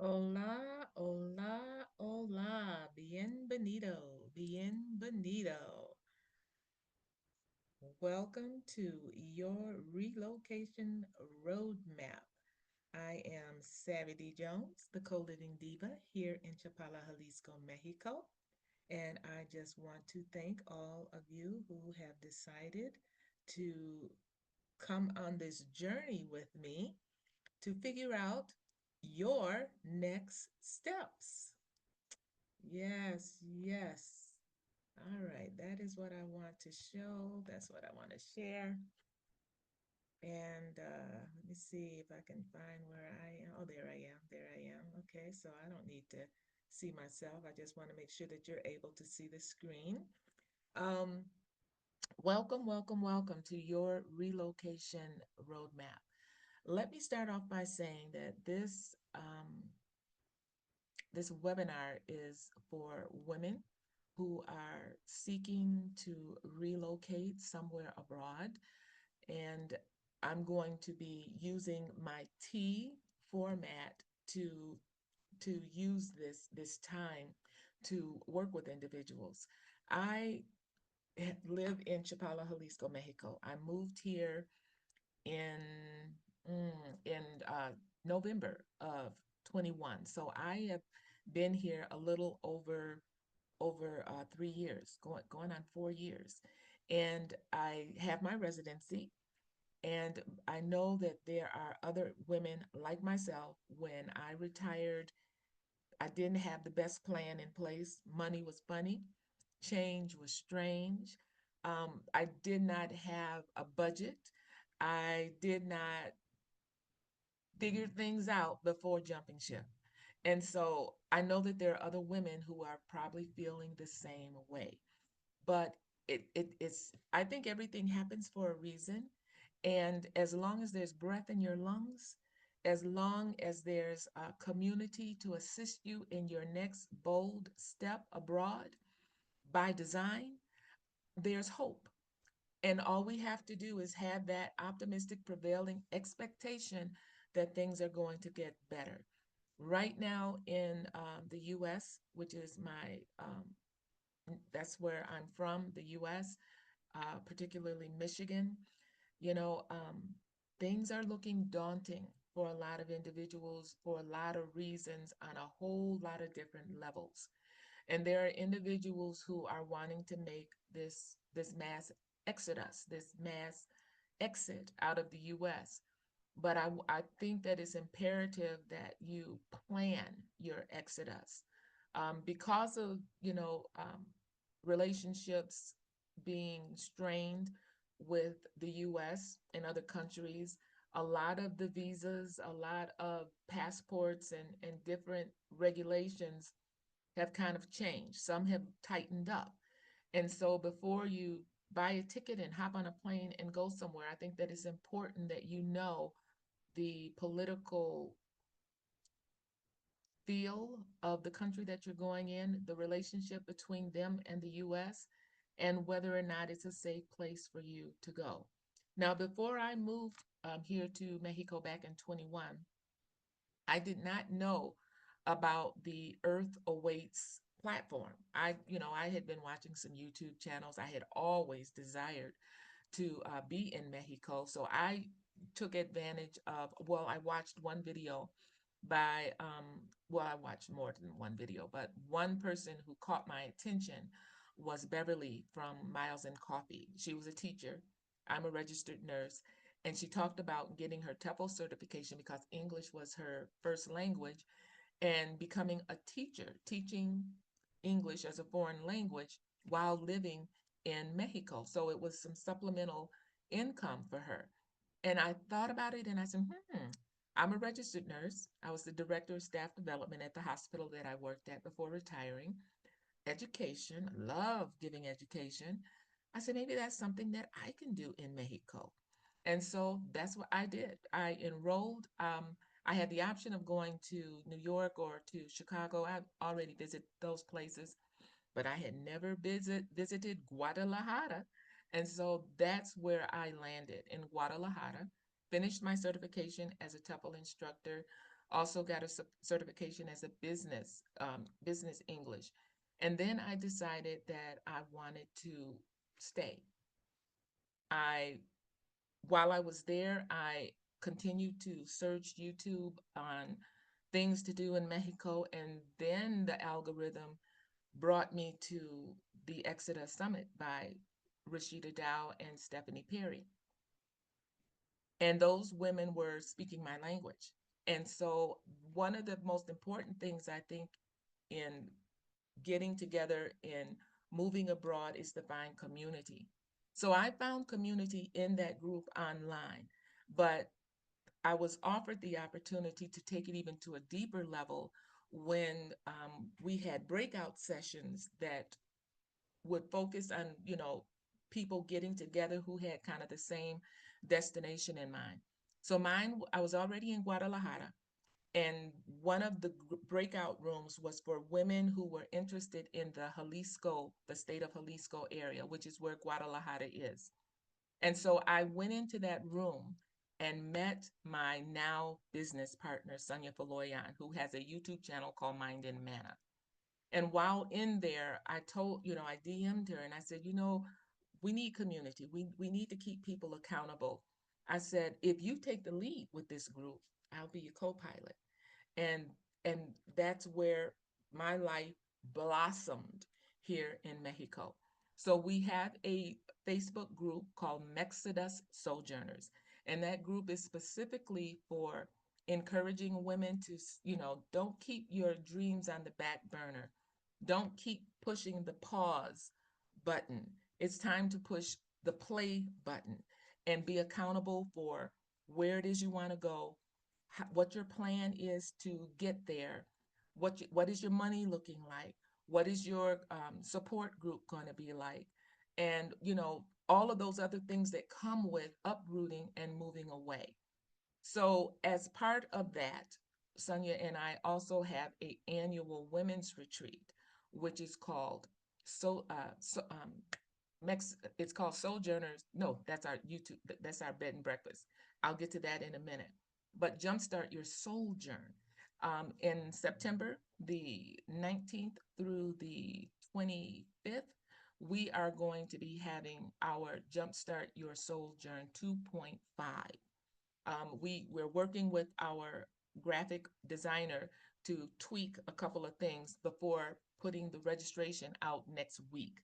Hola, hola, hola. Bienvenido, bienvenido. Welcome to your relocation roadmap. I am Savvy D. Jones, the co-living diva here in Chapala, Jalisco, Mexico. And I just want to thank all of you who have decided to come on this journey with me to figure out your next steps. Yes, yes. All right, that is what I want to show. That's what I want to share. And let me see if I can find where I am. Oh, there I am. There I am. Okay, so I don't need to see myself. I just want to make sure that you're able to see the screen. Um, welcome, welcome, welcome to your relocation roadmap. Let me start off by saying that this webinar is for women who are seeking to relocate somewhere abroad. And I'm going to be using my T format to use this time to work with individuals. I live in Chapala, Jalisco, Mexico. I moved here in in November of 21. So I have been here a little over 3 years, going on 4 years, and I have my residency. And I know that there are other women like myself. When I retired, I didn't have the best plan in place. Money was funny, change was strange. I did not have a budget. I did not figure things out before jumping ship. And so I know that there are other women who are probably feeling the same way. But it's, I think everything happens for a reason. And as long as there's breath in your lungs, as long as there's a community to assist you in your next bold step abroad by design, there's hope. And all we have to do is have that optimistic prevailing expectation that things are going to get better. Right now in the US, which is that's where I'm from, the US, particularly Michigan, you know, things are looking daunting for a lot of individuals for a lot of reasons on a whole lot of different levels. And there are individuals who are wanting to make this mass exodus, this mass exit out of the US. But I think that it's imperative that you plan your exodus, because of, relationships being strained with the US and other countries. A lot of the visas, a lot of passports and different regulations have kind of changed. Some have tightened up. And so before you buy a ticket and hop on a plane and go somewhere, I think that it's important that you know the political feel of the country that you're going in, the relationship between them and the US, and whether or not it's a safe place for you to go. Now, before I moved here to Mexico back in 21, I did not know about the Earth Awaits platform. I had been watching some YouTube channels. I had always desired to be in Mexico. So I took advantage of, well, I watched one video by, well, I watched more than one video, but one person who caught my attention was Beverly from Miles and Coffee. She was a teacher. I'm a registered nurse. And she talked about getting her TEFL certification because English was her first language and becoming a teacher, teaching English as a foreign language while living in Mexico. So it was some supplemental income for her. And I thought about it and I said, I'm a registered nurse. I was the director of staff development at the hospital that I worked at before retiring. Education, love giving education. I said, maybe that's something that I can do in Mexico. And so that's what I did. I enrolled. I had the option of going to New York or to Chicago. I already visited those places, but I had never visited Guadalajara. And so that's where I landed in Guadalajara, finished my certification as a TEFL instructor, Also got a certification as a business English. And then I decided that I wanted to stay. I While I was there, I continued to search YouTube on things to do in Mexico, and then the algorithm brought me to the Exodus Summit by Rashida Dow and Stephanie Perry. And those women were speaking my language. And so, one of the most important things I think in getting together and moving abroad is to find community. So, I found community in that group online, but I was offered the opportunity to take it even to a deeper level when we had breakout sessions that would focus on, people getting together who had kind of the same destination in mind. So mine, I was already in Guadalajara, and one of the breakout rooms was for women who were interested in the state of Jalisco area, which is where Guadalajara is. And so I went into that room and met my now business partner, Sonia Faloyan, who has a YouTube channel called Mind and Manna. And while in there, I DM'd her and I said, we need community. We need to keep people accountable. I said, if you take the lead with this group, I'll be your co-pilot. And and that's where my life blossomed here in Mexico. So we have a Facebook group called Mexodus Sojourners, and that group is specifically for encouraging women to, don't keep your dreams on the back burner. Don't keep pushing the pause button. It's time to push the play button and be accountable for where it is you want to go, what your plan is to get there, what is your money looking like, what is your support group going to be like, and all of those other things that come with uprooting and moving away. So as part of that, Sonia and I also have a annual women's retreat, which is called so so it's called Sojourners. No, that's our YouTube. That's our bed and breakfast. I'll get to that in a minute. But jumpstart your sojourn. In September, the 19th through the 25th, we are going to be having our Jumpstart Your Sojourn 2.5. We're working with our graphic designer to tweak a couple of things before putting the registration out next week.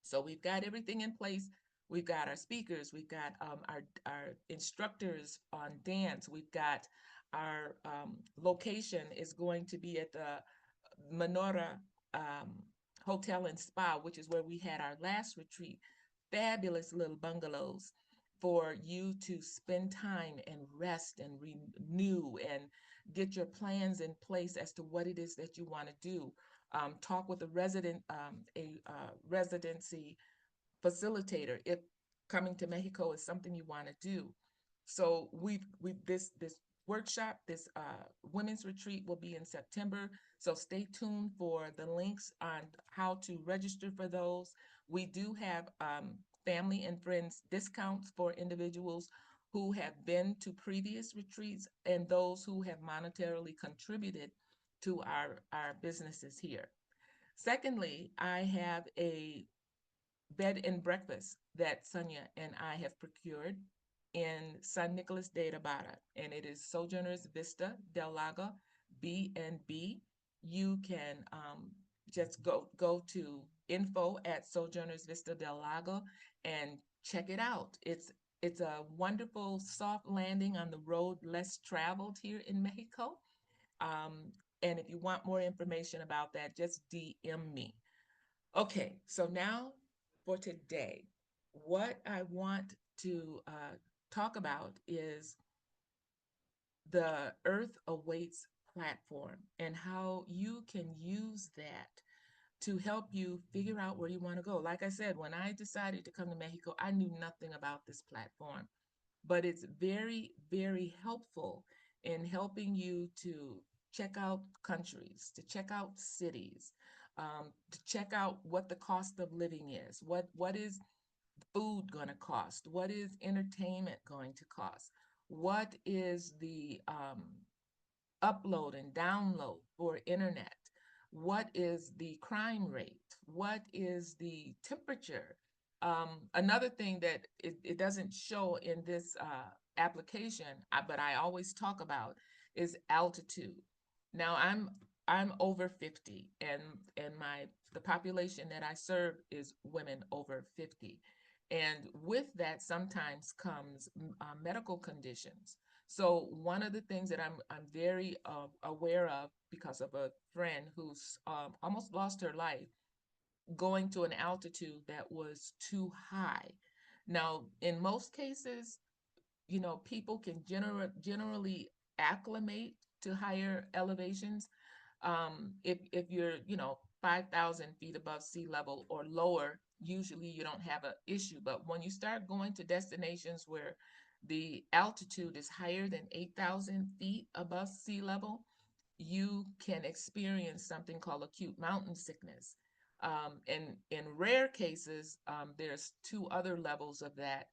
So we've got everything in place. We've got our speakers. We've got our instructors on dance. We've got our location is going to be at the Menorah Hotel and Spa, which is where we had our last retreat. Fabulous little bungalows for you to spend time and rest and renew and get your plans in place as to what it is that you want to do. Talk with a residency facilitator if coming to Mexico is something you want to do. So we've this workshop, this women's retreat will be in September. So stay tuned for the links on how to register for those. We do have family and friends discounts for individuals who have been to previous retreats and those who have monetarily contributed to our businesses here. Secondly, I have a bed and breakfast that Sonia and I have procured in San Nicolas de Ibarra, and it is Sojourners Vista del Lago B&B. You can just go to info at Sojourners Vista del Lago and check it out. It's a wonderful soft landing on the road less traveled here in Mexico. And if you want more information about that, just DM me. Okay, so now for today, what I want to talk about is the Earth Awaits platform and how you can use that to help you figure out where you want to go. Like I said, when I decided to come to Mexico, I knew nothing about this platform, but it's very, very helpful in helping you to check out countries, to check out cities, to check out what the cost of living is, what is food going to cost, what is entertainment going to cost, what is the upload and download for internet? What is the crime rate? What is the temperature? Another thing that it doesn't show in this application, but I always talk about is altitude. Now I'm over 50, and my the population that I serve is women over 50. And with that sometimes comes medical conditions. So one of the things that I'm very aware of, because of a friend who's almost lost her life going to an altitude that was too high. Now, in most cases, people can generally acclimate to higher elevations. If you're, 5,000 feet above sea level or lower, usually you don't have an issue. But when you start going to destinations where the altitude is higher than 8,000 feet above sea level, you can experience something called acute mountain sickness. And in rare cases, there's two other levels of that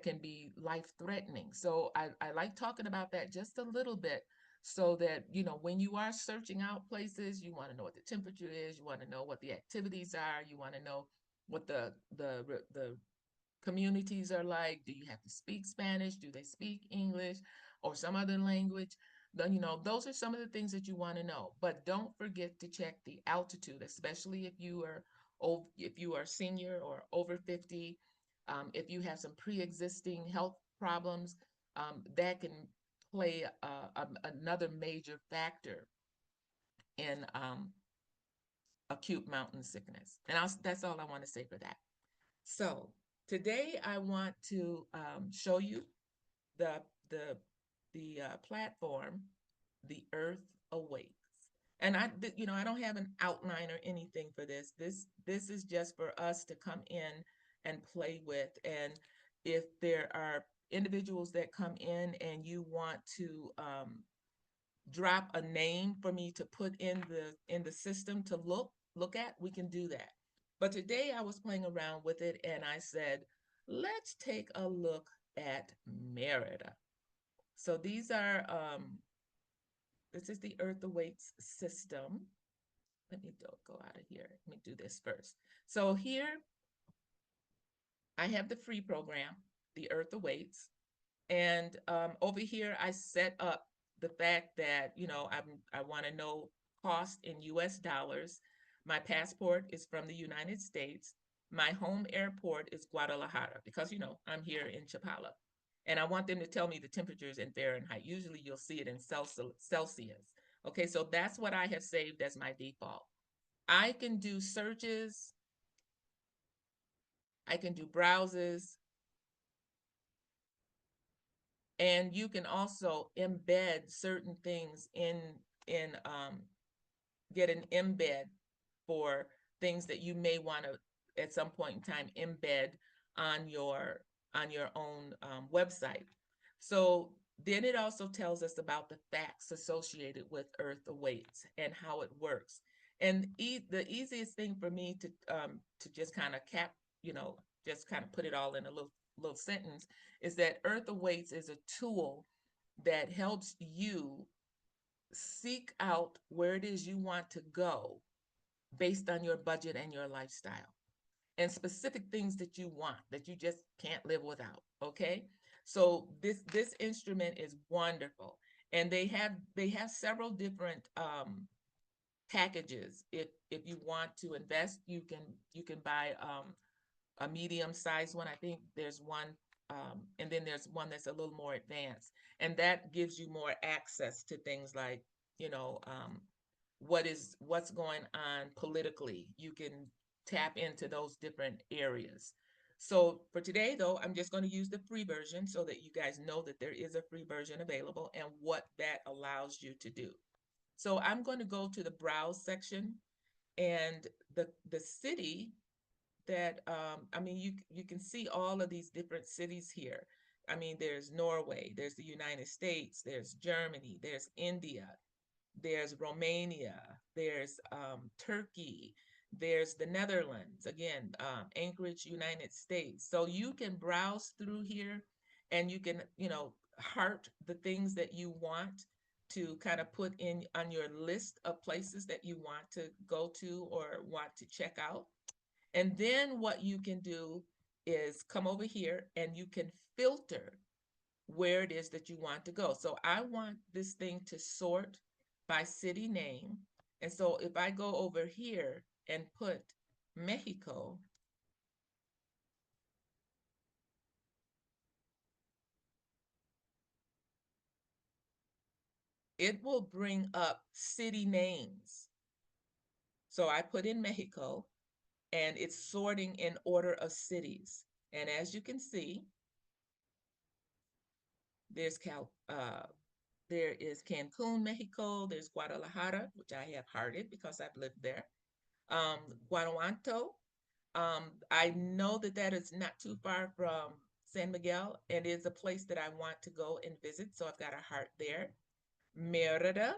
can be life threatening. So I like talking about that just a little bit, so that, when you are searching out places, you want to know what the temperature is, you want to know what the activities are, you want to know what the communities are like. Do you have to speak Spanish? Do they speak English or some other language? Then, those are some of the things that you want to know. But don't forget to check the altitude, especially if you are senior or over 50. If you have some pre-existing health problems, that can play another major factor in acute mountain sickness. And that's all I want to say for that. So today I want to show you the the platform, The Earth Awaits. And I don't have an outline or anything for this. This is just for us to come in and play with. And if there are individuals that come in and you want to drop a name for me to put in the system to look at, we can do that. But today I was playing around with it and I said, let's take a look at Merida. So this is the Earth Awaits system. Let me go out of here. Let me do this first. So here I have the free program, the Earth Awaits. And over here, I set up the fact that, I want to know cost in US dollars. My passport is from the United States. My home airport is Guadalajara because, I'm here in Chapala. And I want them to tell me the temperatures in Fahrenheit. Usually you'll see it in Celsius. Okay, so that's what I have saved as my default. I can do searches. I can do browses. And you can also embed certain things in get an embed for things that you may want to at some point in time embed on your own website. So then it also tells us about the facts associated with Earth Awaits and how it works. And the easiest thing for me to just kind of just kind of put it all in a little sentence is that Earth Awaits is a tool that helps you seek out where it is you want to go based on your budget and your lifestyle and specific things that you want that you just can't live without. Okay, so this instrument is wonderful, and they have several different packages. If you want to invest, you can buy a medium sized one. I think there's one, and then there's one that's a little more advanced, and that gives you more access to things like, you know, um, what's going on politically. You can tap into those different areas. So for today, though, I'm just going to use the free version so that you guys know that there is a free version available and what that allows you to do. So I'm going to go to the browse section, and the city that I mean, you can see all of these different cities here. I mean, there's Norway, there's the United States, there's Germany, there's India, there's Romania, there's Turkey, there's the Netherlands, again, Anchorage, United States. So you can browse through here and you can, heart the things that you want. to kind of put in on your list of places that you want to go to or want to check out. And then what you can do is come over here and you can filter where it is that you want to go. So I want this thing to sort by city name. And so if I go over here and put Mexico, it will bring up city names. So I put in Mexico and it's sorting in order of cities. And as you can see, there's there is Cancun, Mexico. There's Guadalajara, which I have hearted because I've lived there. Um, Guanajuato. I know that that is not too far from San Miguel, and is a place that I want to go and visit. So I've got a heart there. Merida.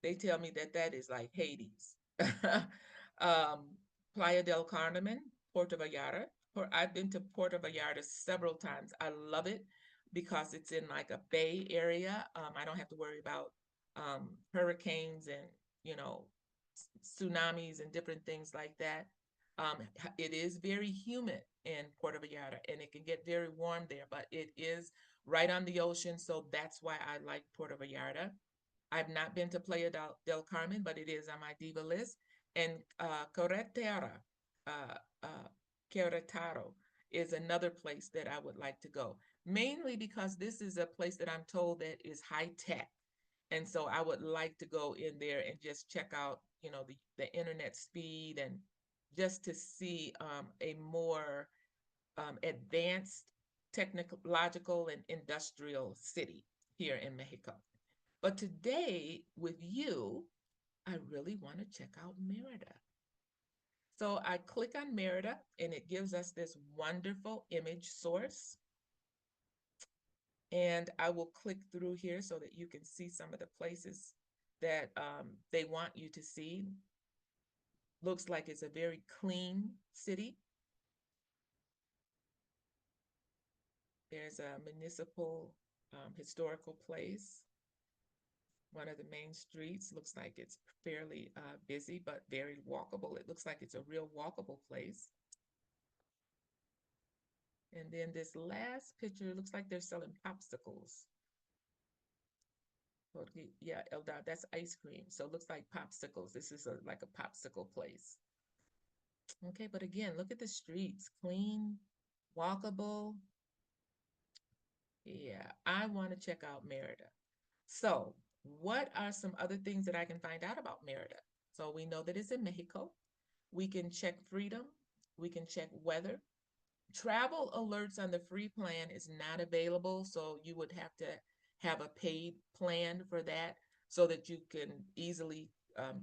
They tell me that that is like Hades. um, Playa del Carmen, Puerto Vallarta. I've been to Puerto Vallarta several times. I love it because it's in like a bay area. I don't have to worry about hurricanes and, you know, tsunamis and different things like that. It is very humid in Puerto Vallarta and it can get very warm there, but it is right on the ocean. So that's why I like Puerto Vallarta. I've not been to Playa del Carmen, but it is on my diva list. And Corretera, uh, uh, Querétaro is another place that I would like to go, mainly because this is a place that I'm told that is high tech. And so I would like to go in there and just check out, you know, the internet speed and just to see a more advanced technological and industrial city here in Mexico. But today with you, I really want to check out Merida. So I click on Merida and it gives us this wonderful image source. And I will click through here so that you can see some of the places that they want you to see. Looks like it's a very clean city. There's a municipal historical place. One of the main streets looks like it's fairly busy, but very walkable. It looks like it's a real walkable place. And then this last picture looks like they're selling popsicles. Yeah, Eldad, that's ice cream. So it looks like popsicles. This is like a popsicle place. Okay, but again, look at the streets, clean, walkable. Yeah, I want to check out Merida. So what are some other things that I can find out about Merida? So we know that it's in Mexico. We can check freedom. We can check weather. Travel alerts on the free plan is not available, so you would have to have a paid plan for that so that you can easily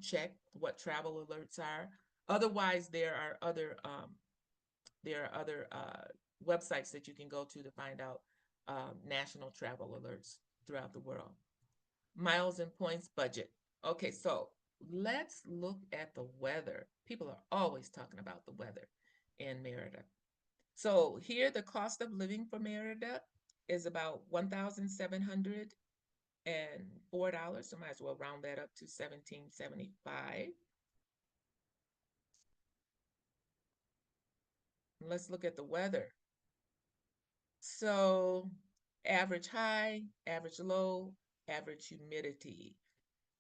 check what travel alerts are. Otherwise, there are other websites that you can go to find out national travel alerts throughout the world. Miles and points budget. Okay, so let's look at the weather. People are always talking about the weather in Merida. So here, the cost of living for Merida is about $1,704. So might as well round that up to 1775. Let's look at the weather. So average high, average low, average humidity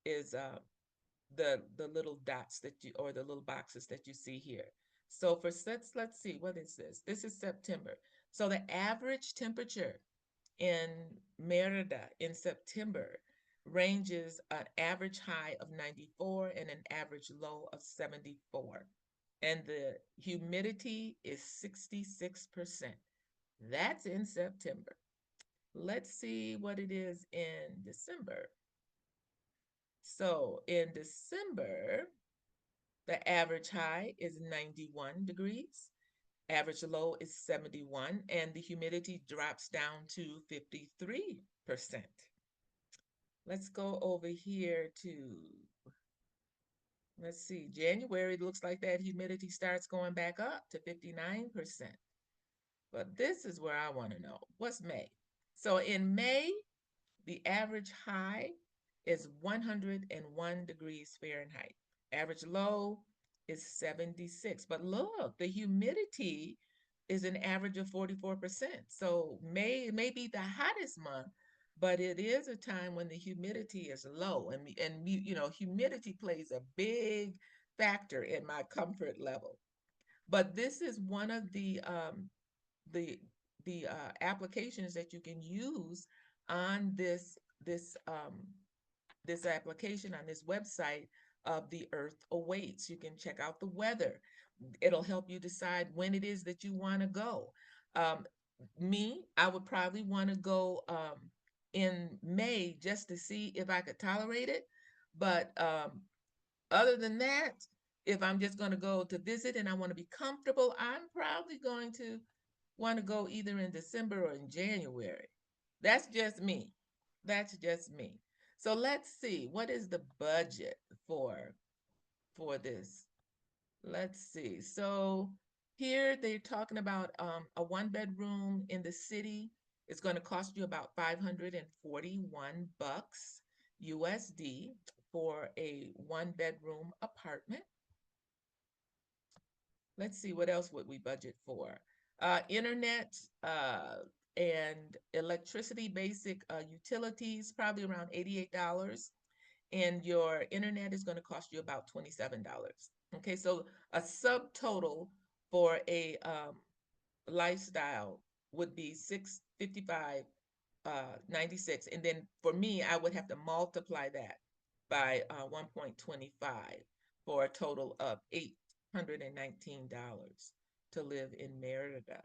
is the little dots that you, or the little boxes that you see here. So for let's see, what is this? This is September. So the average temperature in Merida in September ranges an average high of 94 and an average low of 74. And the humidity is 66%. That's in September. Let's see what it is in December. So in December, the average high is 91 degrees, average low is 71, and the humidity drops down to 53%. Let's go over here to, let's see, January, it looks like that humidity starts going back up to 59%. But this is where I want to know, what's May? So in May, The average high is 101 degrees Fahrenheit. Average low is 76. But look, the humidity is an average of 44%. So may be the hottest month, but it is a time when the humidity is low. And you know, humidity plays a big factor in my comfort level. But this is one of the applications that you can use on this application on this website of The Earth Awaits. You can check out the weather. It'll help you decide when it is that you want to go. Um, I would probably want to go in May just to see if I could tolerate it. But other than that, if I'm just going to go to visit and I want to be comfortable, I'm probably going to want to go either in December or in January. That's just me. That's just me. So let's see, what is the budget for for this? Let's see. So here they're talking about a one bedroom in the city. It's going to cost you about 541 bucks USD for a one bedroom apartment. Let's see, what else would we budget for? Internet and electricity, basic utilities, probably around $88. And your internet is going to cost you about $27. Okay, so a subtotal for a lifestyle would be 655 96. And then for me, I would have to multiply that by 1.25 for a total of $819 to live in Merida.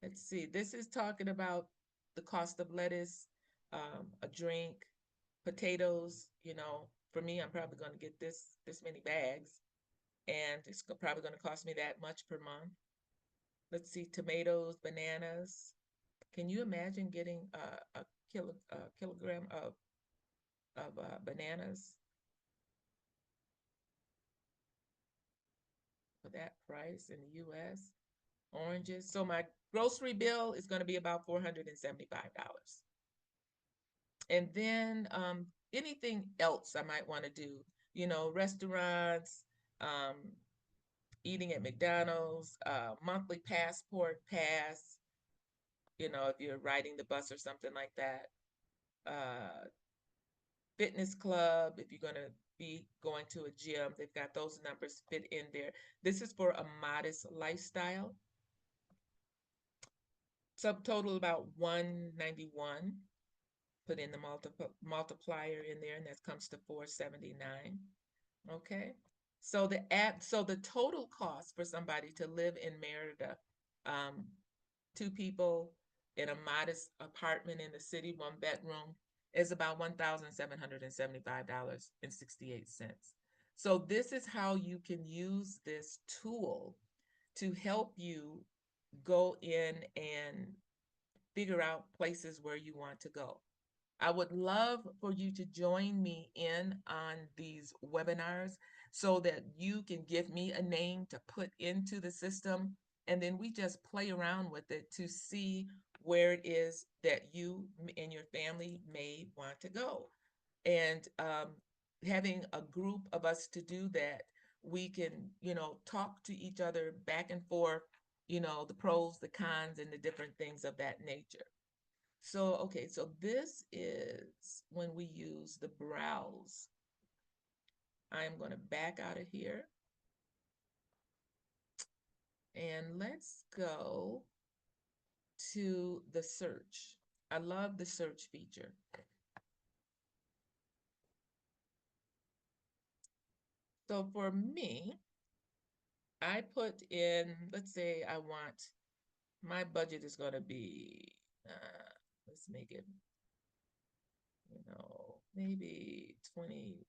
Let's see, this is talking about the cost of lettuce, a drink, potatoes. You know, for me, I'm probably going to get this many bags, and it's probably going to cost me that much per month. Let's see, tomatoes, bananas. Can you imagine getting a kilogram of bananas for that price in the U.S.? Oranges. So my grocery bill is going to be about $475. And then anything else I might want to do, you know, restaurants, um, eating at McDonald's, monthly passport pass, you know, if you're riding the bus or something like that. Fitness club, if you're going to be going to a gym, they've got those numbers fit in there. This is for a modest lifestyle. Subtotal about 191. Put in the multiplier in there, and that comes to 479. Okay. So the total cost for somebody to live in Merida, um, two people in a modest apartment in the city, one bedroom, is about $1,775.68. So this is how you can use this tool to help you go in and figure out places where you want to go. I would love for you to join me in on these webinars so that you can give me a name to put into the system, and then we just play around with it to see where it is that you and your family may want to go. And having a group of us to do that, we can, you know, talk to each other back and forth, you know, the pros, the cons, and the different things of that nature. So, okay, so this is when we use the browse. I'm going to back out of here and let's go to the search. I love the search feature. So for me, I put in, let's say I want, my budget is going to be, let's make it, you know, maybe 20,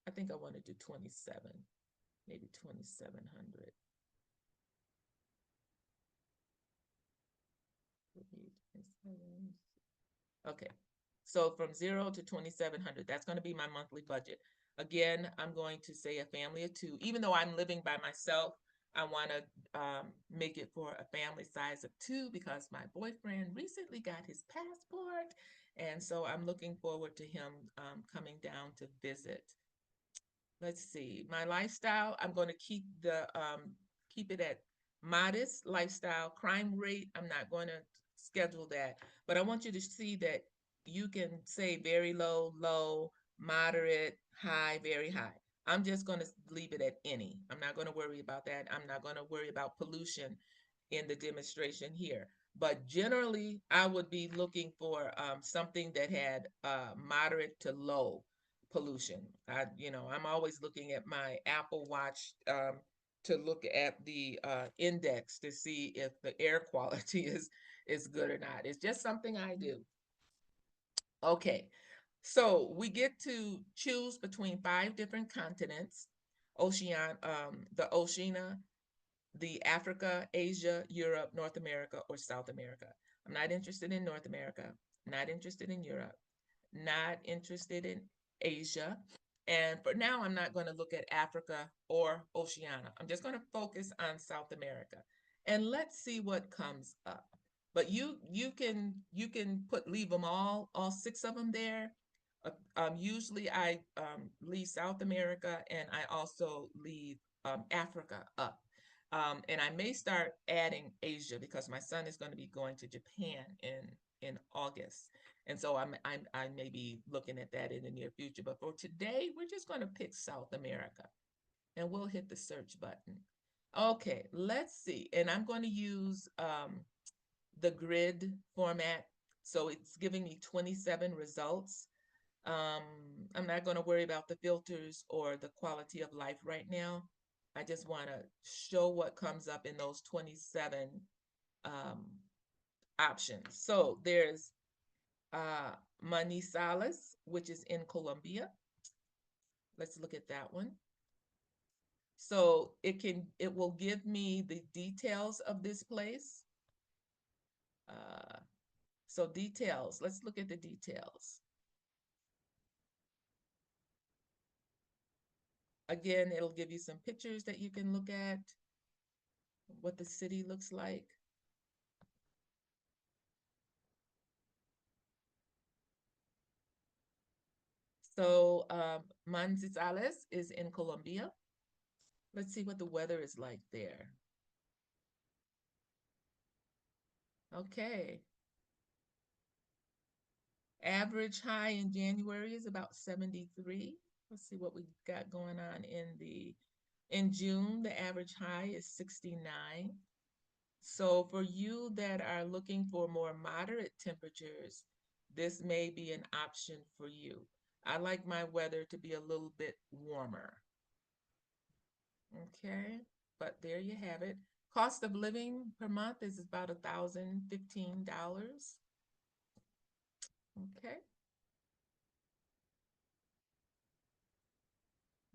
I think I want to do 27, maybe 2,700. Okay, so from 0 to 2,700, that's going to be my monthly budget. Again, I'm going to say a family of two. Even though I'm living by myself, I want to make it for a family size of 2 because my boyfriend recently got his passport. And so I'm looking forward to him coming down to visit. Let's see, my lifestyle, I'm going to keep it at modest lifestyle. Crime rate, I'm not going to schedule that, but I want you to see that you can say very low, low, moderate, high, very high. I'm just going to leave it at any. I'm not going to worry about that. I'm not going to worry about pollution in the demonstration here. But generally, I would be looking for something that had moderate to low pollution. I'm always looking at my Apple Watch to look at the index to see if the air quality is good or not. It's just something I do. Okay, so we get to choose between 5 different continents: the Oceania, the Africa, Asia, Europe, North America, or South America. I'm not interested in North America, not interested in Europe, not interested in Asia. And for now, I'm not going to look at Africa or Oceania. I'm just going to focus on South America. And let's see what comes up. But you can leave them all 6 of them there. Usually I leave South America and I also leave Africa up. And I may start adding Asia because my son is going to be going to Japan in August. And so I may be looking at that in the near future. But for today, we're just going to pick South America and we'll hit the search button. Okay, let's see. And I'm going to use the grid format. So it's giving me 27 results. Um, I'm not going to worry about the filters or the quality of life right now. I just want to show what comes up in those 27 um, options. So there's uh, Manizales, which is in Colombia. Let's look at that one. So it will give me the details of this place. So details, let's look at the details. Again, it'll give you some pictures that you can look at, what the city looks like. So Manizales is in Colombia. Let's see what the weather is like there. Okay. Average high in January is about 73. Let's see what we got going on in June. The average high is 69. So for you that are looking for more moderate temperatures, this may be an option for you. I like my weather to be a little bit warmer. Okay, but there you have it. Cost of living per month is about $1,015. Okay.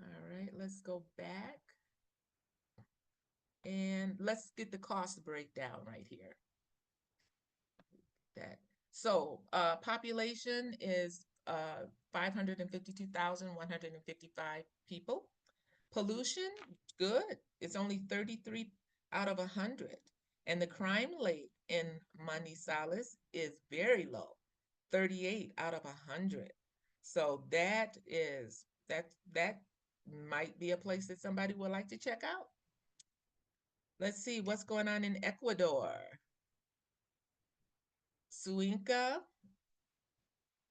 All right, let's go back and let's get the cost breakdown right here. That so population is 552,155 people. Pollution, good. It's only 33 out of 100. And the crime rate in Manizales is very low, 38 out of 100. So that might be a place that somebody would like to check out. Let's see what's going on in Ecuador. Suinca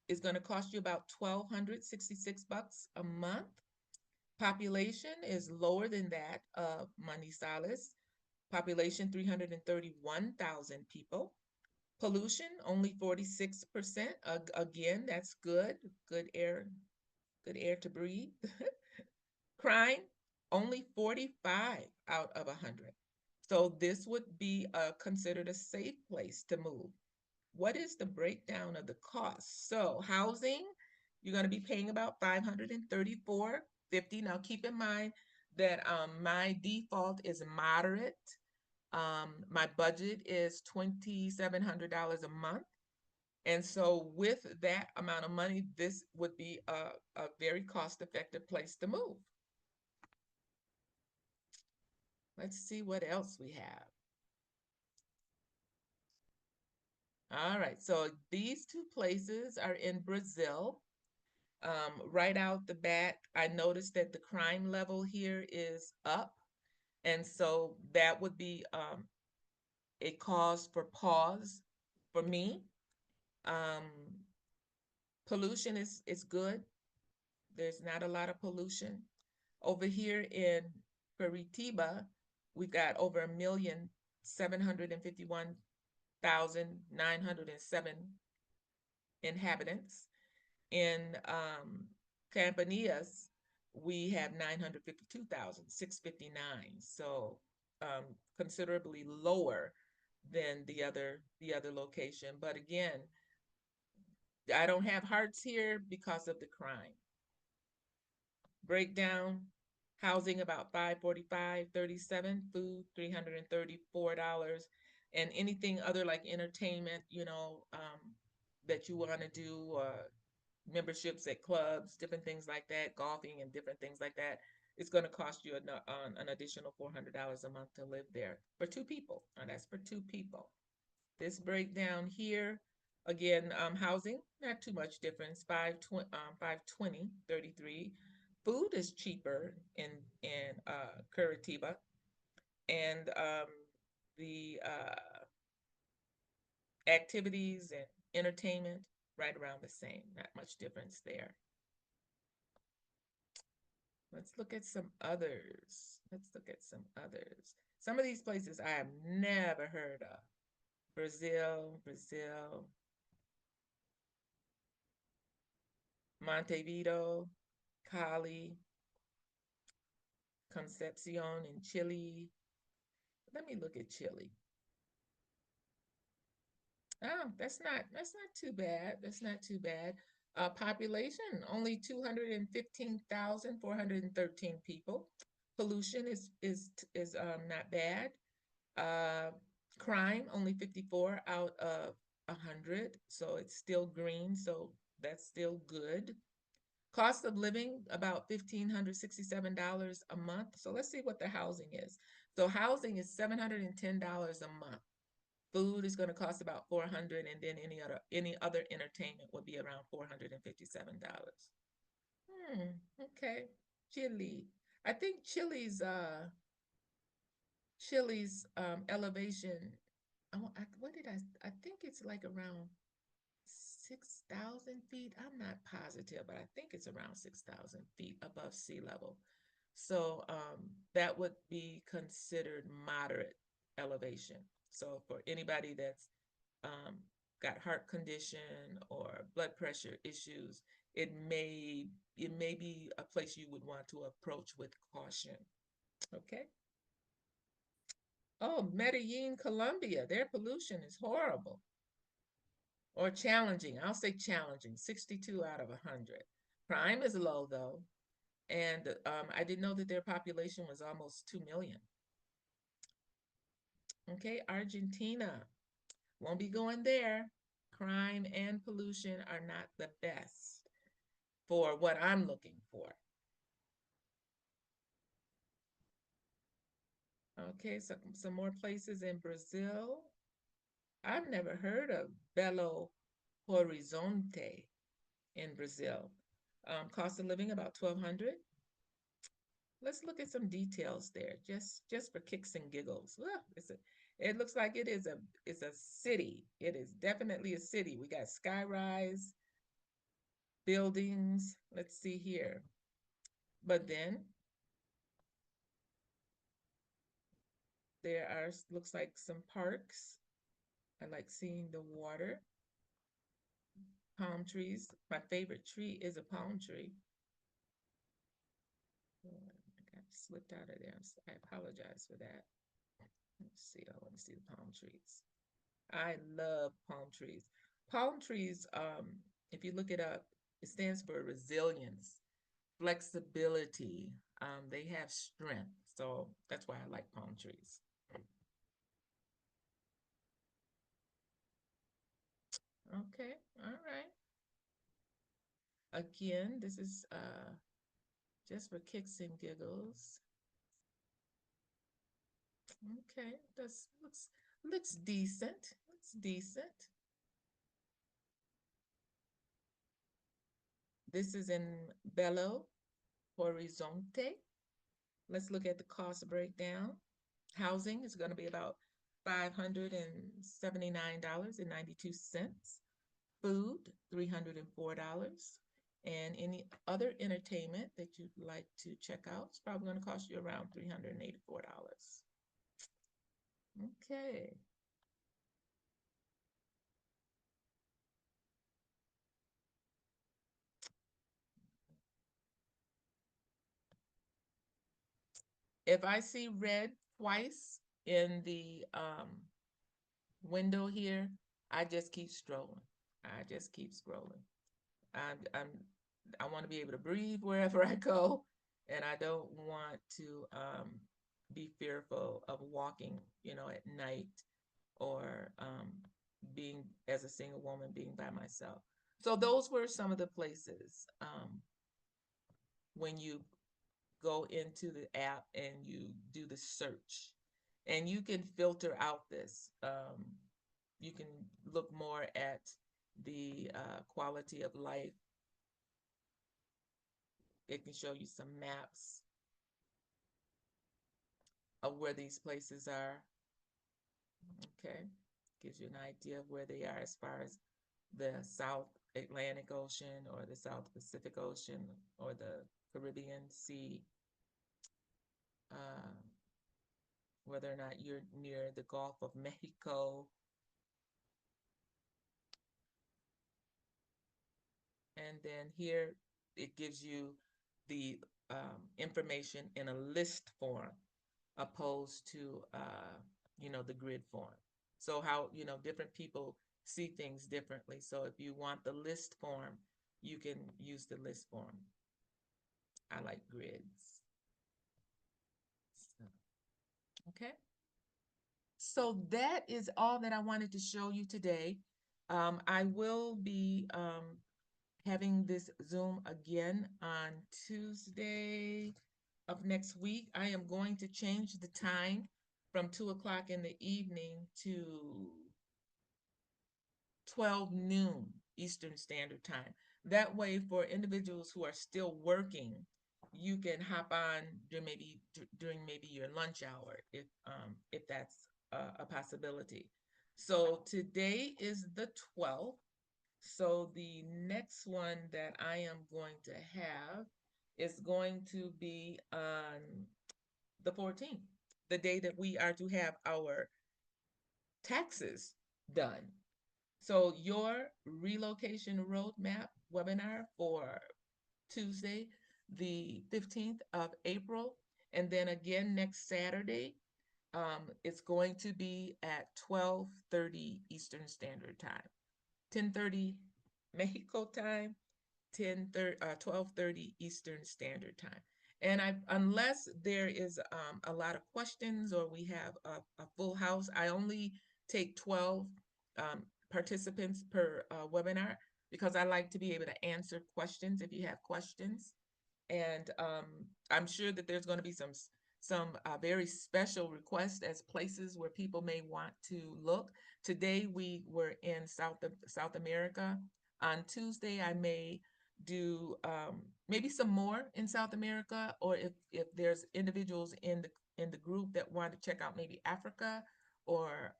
is going to cost you about $1,266 a month. Population is lower than that of Manizales. Population 331,000 people. Pollution only 46%. Again, that's good. Good air to breathe. Crime only 45 out of 100. So this would be considered a safe place to move. What is the breakdown of the cost? So housing, you're going to be paying about $534.50. Now keep in mind that my default is moderate. My budget is $2,700 a month. And so with that amount of money, this would be a very cost-effective place to move. Let's see what else we have. All right, so these two places are in Brazil. Right out the bat, I noticed that the crime level here is up. And so that would be a cause for pause for me. Um, Pollution is good. There's not a lot of pollution. Over here in Curitiba, we've got over 1,751,907 inhabitants. In Campanillas, we have 952,659. So considerably lower than the other location. But again, I don't have hearts here because of the crime. Breakdown, housing about 545.37, food $334, and anything other like entertainment, that you want to do, memberships at clubs, different things like that, golfing and different things like that. It's going to cost you an additional $400 a month to live there for two people. And that's for two people. This breakdown here, again, housing, not too much difference, 520.33. Food is cheaper in Curitiba, and the activities and entertainment right around the same. Not much difference there. Let's look at some others. Let's look at some others. Some of these places I have never heard of. Brazil, Montevideo, Cali, Concepcion in Chile. Let me look at Chile. Oh, that's not too bad. That's not too bad. Population only 215,413 people. Pollution is not bad. Uh, Crime only 54 out of 100, so it's still green, so that's still good. Cost of living about $1,567 a month. So let's see what the housing is. So housing is $710 a month. Food is going to cost about 400, and then any other entertainment would be around $457. Okay. Chile. I think Chile's elevation. What did I think it's like around 6,000 feet. I'm not positive, but I think it's around 6,000 feet above sea level. So that would be considered moderate elevation. So for anybody that's um, got heart condition or blood pressure issues, it may it may be a place you would want to approach with caution. Okay. Oh, Medellin, Colombia, their pollution is horrible. Or challenging. I'll say challenging, 62 out of 100. Crime is low though, and I didn't know that their population was almost 2 million. Okay, Argentina. Won't be going there. Crime and pollution are not the best for what I'm looking for. Okay, so some more places in Brazil. I've never heard of Belo Horizonte in Brazil. Cost of living about 1,200. Let's look at some details there, just for kicks and giggles. It looks like it's a city. It is definitely a city. We got skyrise, buildings. Let's see here. But then there are looks like some parks. I like seeing the water, palm trees. My favorite tree is a palm tree. Oh, I got slipped out of there. I apologize for that. Let's see. I want to see the palm trees. I love palm trees. Palm trees, if you look it up, it stands for resilience, flexibility. They have strength. So that's why I like palm trees. Okay, all right. Again, this is just for kicks and giggles. Okay, this looks decent. Looks decent. This is in Belo Horizonte. Let's look at the cost breakdown. Housing is going to be about $579.92. Food, $304. And any other entertainment that you'd like to check out, it's probably going to cost you around $384. Okay. If I see red twice in the window here, I just keep strolling. I just keep scrolling. I'm I want to be able to breathe wherever I go, and I don't want to be fearful of walking, at night or being as a single woman being by myself. So those were some of the places when you go into the app and you do the search, and you can filter out this. You can look more at the quality of life. It can show you some maps of where these places are. Okay, gives you an idea of where they are as far as the South Atlantic Ocean or the South Pacific Ocean or the Caribbean Sea, uh, whether or not you're near the Gulf of Mexico. And then here it gives you the information in a list form opposed to the grid form. So how, different people see things differently. So if you want the list form, you can use the list form. I like grids. So, okay. So that is all that I wanted to show you today. I will be having this Zoom again on Tuesday of next week. I am going to change the time from 2 o'clock in the evening to 12 noon Eastern Standard Time. That way, for individuals who are still working, you can hop on during maybe your lunch hour, if that's a possibility. So today is the 12th. So the next one that I am going to have is going to be on the 14th, the day that we are to have our taxes done. So your relocation roadmap webinar for Tuesday, the 15th of April, and then again next Saturday, it's going to be at 12:30 Eastern Standard Time, 10:30 Mexico time, 12:30 Eastern Standard Time. And unless there is a lot of questions or we have a full house, I only take 12 participants per webinar because I like to be able to answer questions if you have questions. And I'm sure that there's going to be some very special requests as places where people may want to look. Today we were in South America. On Tuesday I may do maybe some more in South America, or if there's individuals in the group that want to check out maybe Africa or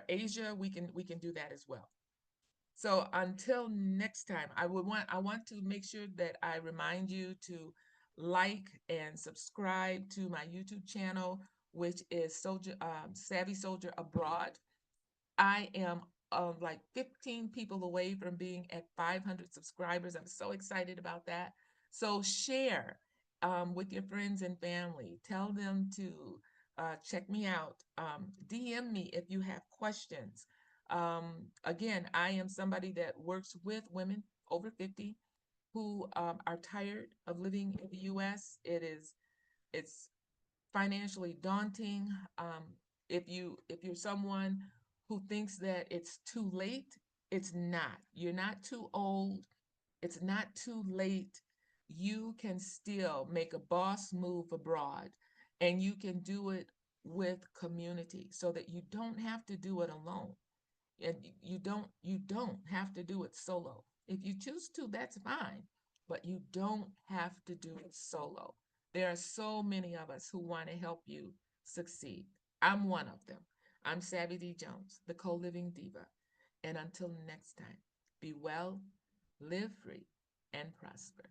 Asia, we can do that as well. So until next time, I want to make sure that I remind you to like and subscribe to my YouTube channel, which is Savvy Souljar Abroad. I am like 15 people away from being at 500 subscribers. I'm so excited about that. So share with your friends and family. Tell them to check me out. DM me if you have questions. Again, I am somebody that works with women over 50 who are tired of living in the U.S. It's financially daunting. If you're someone who thinks that it's too late, it's not. You're not too old. It's not too late. You can still make a boss move abroad. And you can do it with community so that you don't have to do it alone. And you don't have to do it solo. If you choose to, that's fine, but you don't have to do it solo. There are so many of us who want to help you succeed. I'm one of them. I'm Savvy D. Jones, the co-living diva. And until next time, be well, live free, and prosper.